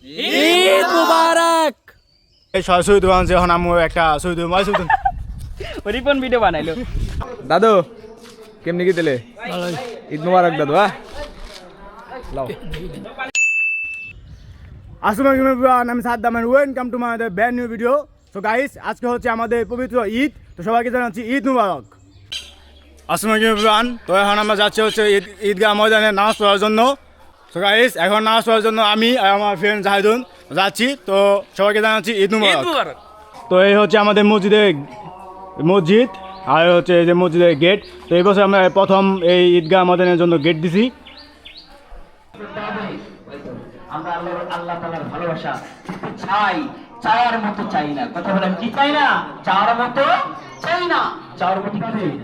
ঈদ মুবারক। এই সরস্বতী দোকান যখন আমি একটা সৈদ রিপন ভিডিও বানাইলো। দাদু কেমনি কি দিলে? ঈদ মুবারক দাদু। আসসালামু আলাইকুম, আমি Saddam and welcome to my brand new video. So guys, আজকে হচ্ছে আমাদের পবিত্র ঈদ, তো সবাইকে জানাচ্ছি ঈদ মুবারক। আসসালামু আলাইকুম। তো এখন আমরা যাচ্ছি হচ্ছে ঈদগাহ ময়দানে নামাজ পড়ার জন্য। সো গাইস, এখন নামাজ পড়ার জন্য আমি আর আমার ফ্রেন্ড জাহিদুন যাচ্ছি। তো সবাইকে জানাচ্ছি ঈদ মুবারক। তো এই হচ্ছে আমাদের মসজিদ আর হচ্ছে এই যে মসজিদের গেট। তো এই বছর আমরা প্রথম এই ঈদগাহ ময়দানের জন্য গেট দিছি। আমরা আল্লাহ তাআলার ভালোবাসা চাই, চাওয়ার মতো চাই না। কথা বলেন, কি চাই না? চাওয়ার মতো চাই না, চাওয়ার মতো কি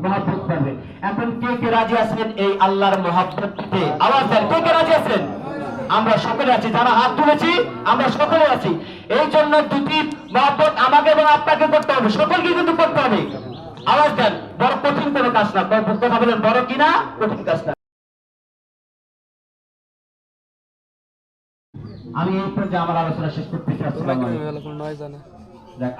মহব্বত করবে। এখন কে কে রাজি আছেন এই আল্লাহর মহব্বত পেতে? আওয়াজ দেন, কে কে রাজি আছেন? আমরা সকলে আছি, যারা হাত তুলেছি আমরা সকলে আছি। এই জন্য দুটি মহব্বত আমাকে এবং আপনাকে করতে হবে, সকলকে কিন্তু করতে হবে। আওয়াজ দেন, বড় কঠিন কোনো কাজ না। কথা বলেন, বড় কিনা কঠিন কাজ না। আমি এই পর্যায়ে আমার আলোচনা শেষ করতে চাই।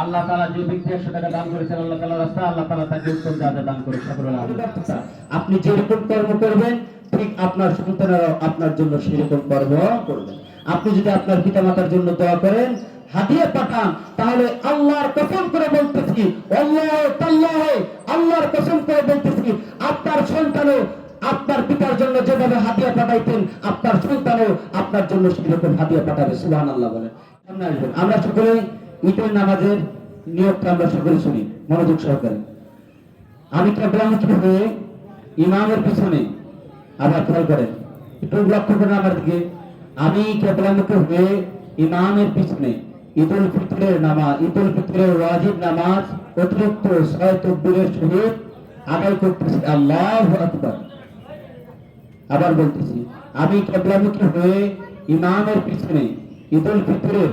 আল্লাহ তাআলা যে ব্যক্তি 100 টাকা দান করেছেন আল্লাহ তাআলার রাস্তায়, আল্লাহ তাআলা তাকে উত্তম জাযা দান করে। সকলে আপনি যেরকম কর্ম করবেন ঠিক আপনার সন্তানেরাও আপনার জন্য সেরকম কর্ম করবে। আপনি যদি আপনার পিতামাতার জন্য দোয়া করেন, হাদিয়া পাঠান, তাহলে আল্লাহর কসম করে বলতেছি, আল্লাহর কসম করে বলতেছি, আপনার সন্তানও আপনার পিতার জন্য যেভাবে হাদিয়া পাঠাইতেন আপনার সন্তানও আপনার জন্য সেরকম হাদিয়া পাঠাবে। সুবহানাল্লাহ বলেন। আমরা সকলে ঈদের নামাজের নিয়মটা আমরা সকলে শুনি মনোযোগ সহকারে। আমি কেবলামুখী হয়ে ইমামের পিছনে, আবার খেয়াল করেন, একটু লক্ষ্য করেন আমার দিকে। আমি কেবলামুখী হয়ে ইমামের পিছনে ঈদুল ফিতরের নামাজ, ঈদুল ফিতরের ওয়াজিব নামাজ অতিরিক্ত 6 তাকবীরের সহিত আদায় করতেছি। আল্লাহু আকবার। আবার বলতেছি, আমি কিবলামুখী হয়ে ইমামের পিছনে ঈদুল ফিতরের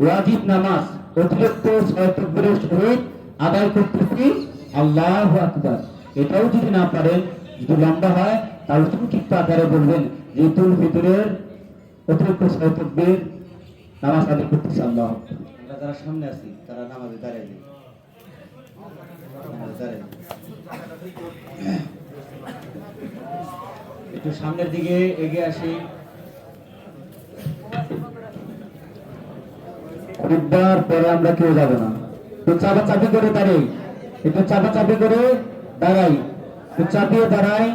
ওয়াজিব নামাজ অতিরিক্ত 6 তাকবীরের সহিত আদায় করতেছি। আল্লাহু আকবার। এটাও যদি না পারেন, যদি লম্বা হয় তাহলে সংক্ষিপ্ত আকারে বলবেন যে ঈদুল ফিতরের অতিরিক্ত 6 তাকবীর নামাজ আদায় করতেছি। আল্লাহু আকবার। আমরা যারা সামনে আছি তারা নামাজে দাঁড়াই দিই। একটু সামনের দিকে এগিয়ে আসি। খুববার পরে আমরা কেউ যাব না। তো চাপাচাপি করে দাঁড়াই, একটু চাপাচাপি করে দাঁড়াই, একটু চাপিয়ে দাঁড়াই,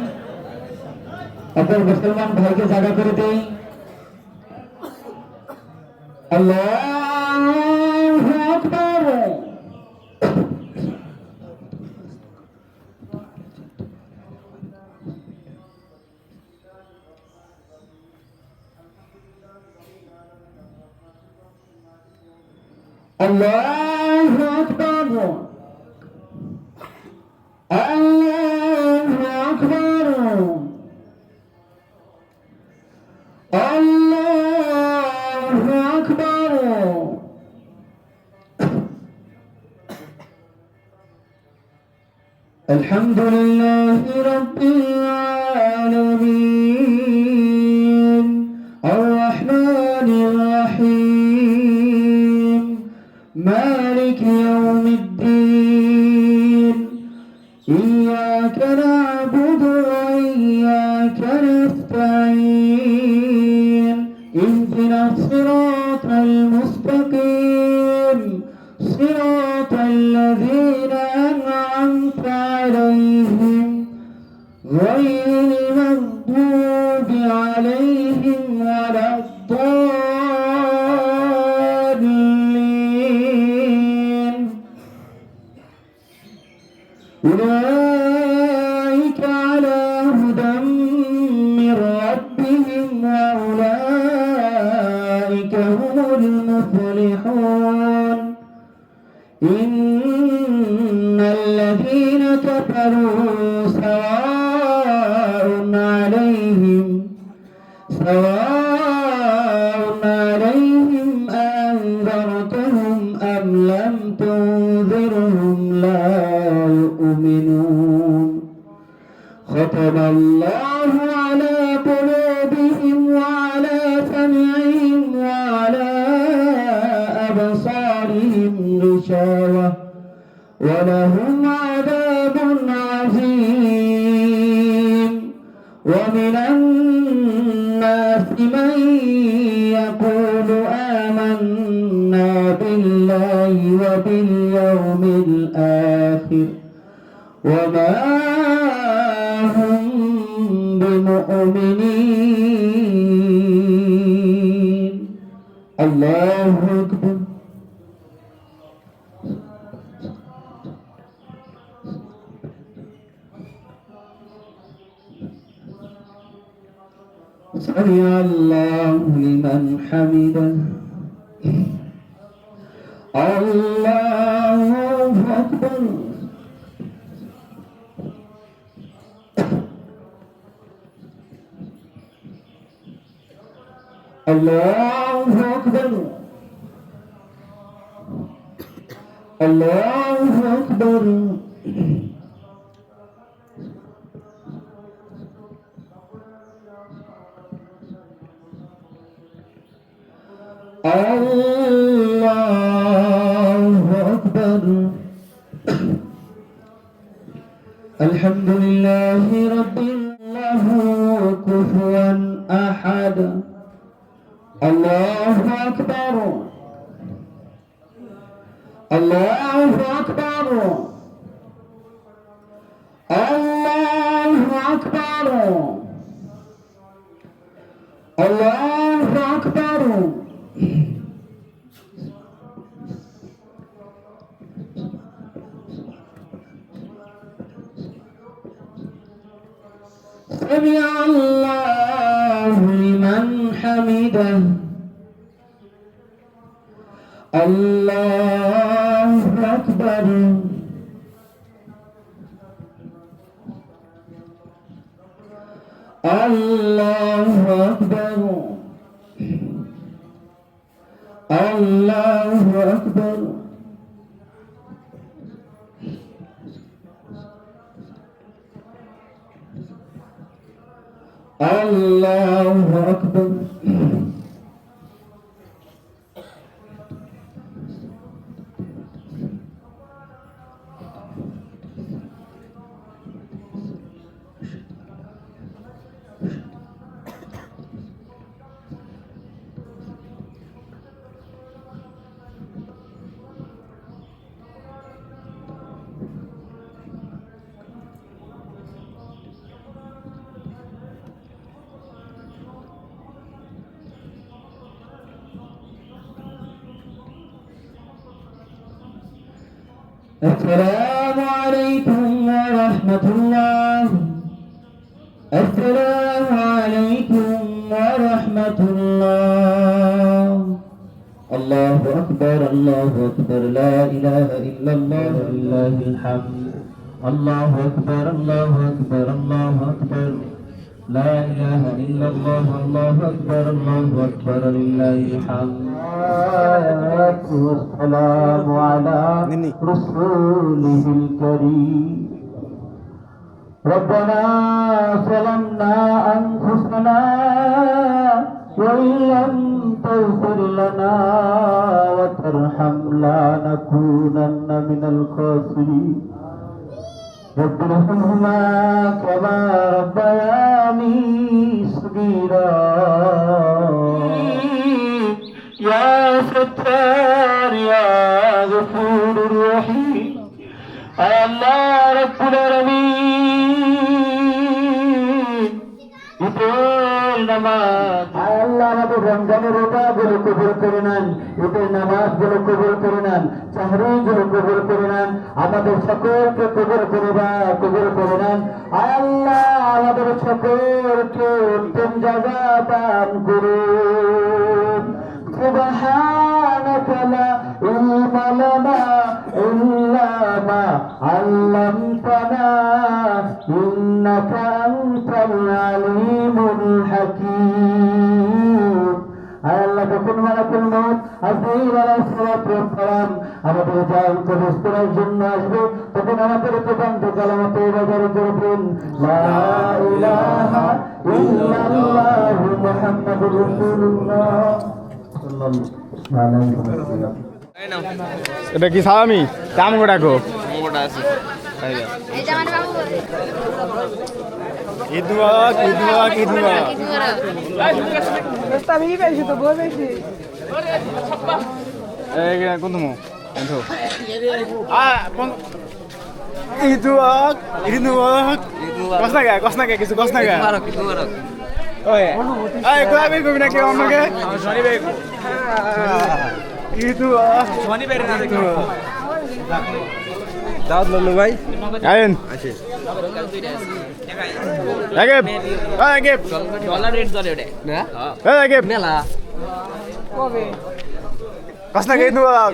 অপর মুসলমান ভাইকে জায়গা করে দেই। আল্লাহু আকবার। Allahu Akbar. Allahu Akbar. Allahu Akbar. Alhamdulillahi Rabbil Alamin. Ar-Rahmanir Rahim. مالك يوم الدين. إياك نعبد وإياك نستعين. اهدنا الصراط المستقيم صراط الذين أنعمت عليهم غير المغضوب عليهم ولا أولئك على هدى من ربهم وأولئك هم المفلحون. إن الذين كفروا سواء عليهم أنذرتهم أم لم تنذرهم لا يؤمنون. ختم الله على قلوبهم وعلى سمعهم وعلى ولهم عذاب عظيم ومن الناس من يقول آمنا بالله وباليوم الآخر وما هم بمؤمنين الله أكبر سمع الله لمن حمده الله أكبر الله أكبر الله أكبر الله أكبر الحمد لله رب الله كفوا أحد الله أكبر الله أكبر الله أكبر الله أكبر سمع الله لمن حمده الله أكبر الله أكبر الله أكبر الله أكبر السلام عليكم ورحمة الله السلام عليكم ورحمة الله الله أكبر لا إله إلا الله لله الحمد الله أكبر الله أكبر لا إله إلا الله الله أكبر لله الحمد والسلام على رسوله الكريم ربنا ظلمنا أنفسنا وإن لم تغفر لنا وترحمنا لنكونن من الخاسرين رب ارحمهما كما ربياني صغيرا يا ستار يا غفور رحيم الله رب العالمين ঈদের নামাজ আল্লাহ আমাদের রমজানের রোজাগুলো কবুল করে নেন ঈদের নামাজগুলো কবুল করে নেন চাহরিগুলো কবুল করে নেন আমাদের সকলকে কবুল করে নেন আল্লাহ আমাদের সকলকে উত্তম জাযা দান করুন سبحانك لا علم لنا إلا ما علمتنا إنك أنت العليم الحكيم আল্লাহ যখন মালাকুল মউত আজরাইল আলাইহিস সালাতু ওয়াস সালাম আমাদের জান কবজ করার জন্য আসবে তখন আমাদের প্রবন্ধ কালামে তওবা জারি করবেন লা ইলাহা ইল্লাল্লাহ মুহাম্মাদুর রাসূলুল্লাহ সাল্লাল্লাহু আলাইহি ওয়াসাল্লাম এটা কি সালামি দাম ডাকো কটা আছে ঈদ মুবারক, ঈদ মুবারক, ঈদ মুবারক। এই কোন তুমি বন্ধু ঈদ মুবারক, ঈদ মুবারক। কস না গে কিছু কস না গে। ওই এই কোলা বের করবি না কে আমাকে শনি ভাই ঈদ মুবারক শনি ভাই দাওয়াত লল্লু ভাই আইন আছে আগে আগে ডলার রেট ধরে ওটা না আগে মেলা কস না গে ঈদ মুবারক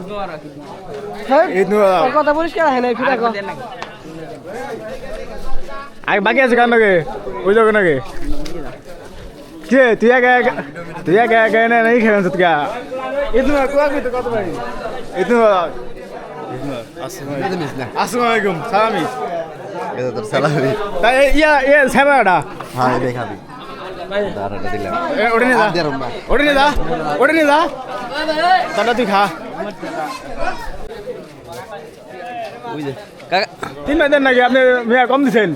ঈদ মুবারক কথা পরিষ্কার হয় না একটু দেখো আগে বাকি আছে কান নাকি ওই যাবে নাকি কে তুই আগে না নাই খেলেন তুই ঈদ মুবারক কোয়া কইতে কত ভাই ঈদ মুবারক আসসালামু আলাইকুম সালামি এটা তোর স্যালারি তাই ইয়া সাবাড়া হ্যাঁ দেখাবি দাঁড়াটা দিলাম ওটা নিয়ে যা ওটা নিয়ে যা ওটা নিয়ে যা তাটা তুই খা বুঝে কাকা 3 মাস দেন নাকি আপনি মেয়া কম দিছেন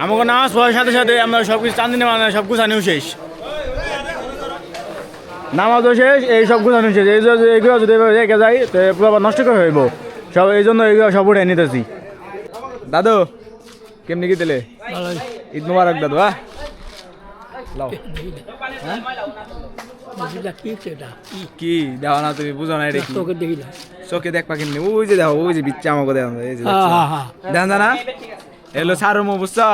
আমাকে নামাজ পড়ার সাথে সাথে আমরা সব কিছু চান্দিনে মানে সব গুছানিও শেষ নামাজও শেষ এই সব গুছানো শেষ এই যে এগুলো যদি এভাবে রেখে যাই তো পুরো আবার নষ্ট করে হইব সব এই জন্য এগুলো সব উঠে নিতেছি দাদু কেমনি কি দিলে ঈদ মুবারক দাদু হ্যাঁ লাও কি দেওয়া না তুমি বুঝো না এটা কি চোখে দেখবা কেমনি ওই যে দেখো ওই যে বিচ্ছা আমাকে দেখো এই যে দেন না এলো সারো মো বুঝছা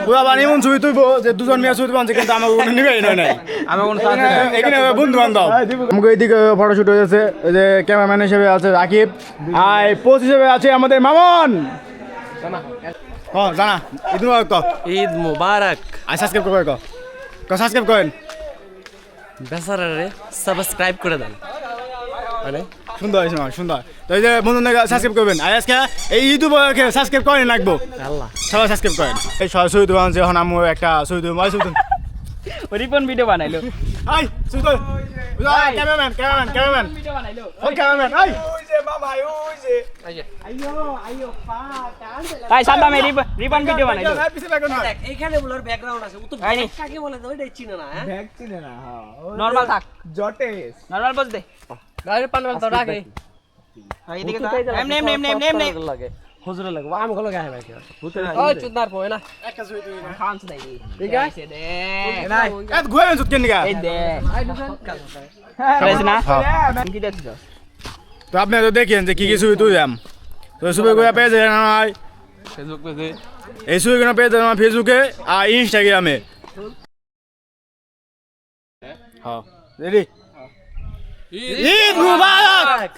পুরা বানি মন ছবি তুইবো যে দুজন মিয়া ছবি বানছে কিন্তু আমাকে কোনো নিবেই নাই আমার কোনো সাথে এখানে বন্ধু বান্ধব আমাকে এইদিকে ফটোশুট হয়েছে এই যে ক্যামেরাম্যান হিসেবে আছে রাকিব আর পোস্ট হিসেবে আছে আমাদের মামন হ্যাঁ জানা ঈদ মুবারক তো ঈদ মুবারক আর সাবস্ক্রাইব করবে সাবস্ক্রাইব করেন বেচারারে সাবস্ক্রাইব করে দেন মানে সুন্দর হয়েছে সুন্দর তো এই যে বন্ধুদের সাবস্ক্রাইব করবেন আর আজকে এই ইউটিউবে সাবস্ক্রাইব করেন লাগবো আল্লাহ সবাই সাবস্ক্রাইব করেন এই সরাসরি দোকান আছে এখন আমি একটা সৈয়দ রিপন ভিডিও বানাইলো আই সৈয়দ ক্যামেরাম্যান ওই ক্যামেরাম্যান আই ওই যে মামা ওই যে তাই সাদা রিপন ভিডিও বানাইলো পিছে লাগো না এইখানে বলার ব্যাকগ্রাউন্ড আছে ও তো আইনি কাকে বলে তো ওইটাই চিনে না হ্যাঁ ব্যাগ চিনে না হ্যাঁ নরমাল থাক জটেস নরমাল বস দে গাড়ির পানবেল তো রাখে এইদিকে এমনি লাগে হুজুরে লাগে আমি গলো গায় ভাই ওই চুদনার পয় না একটা সৈয়দ খান দেই ঠিক আছে দে নাই এত ঘুরে সুত কেন গা এই দে আই দোকান খাইছ না কি দেখছ তো আপনি তো দেখেন যে কি কি ছবি তুই যাম তো ছবি করে পেয়ে যায় না ফেসবুক পেজে এই ছবিগুলো পেয়ে যায় ফেসবুকে আর ইনস্টাগ্রামে হ্যাঁ রেডি ঈদ মুবারক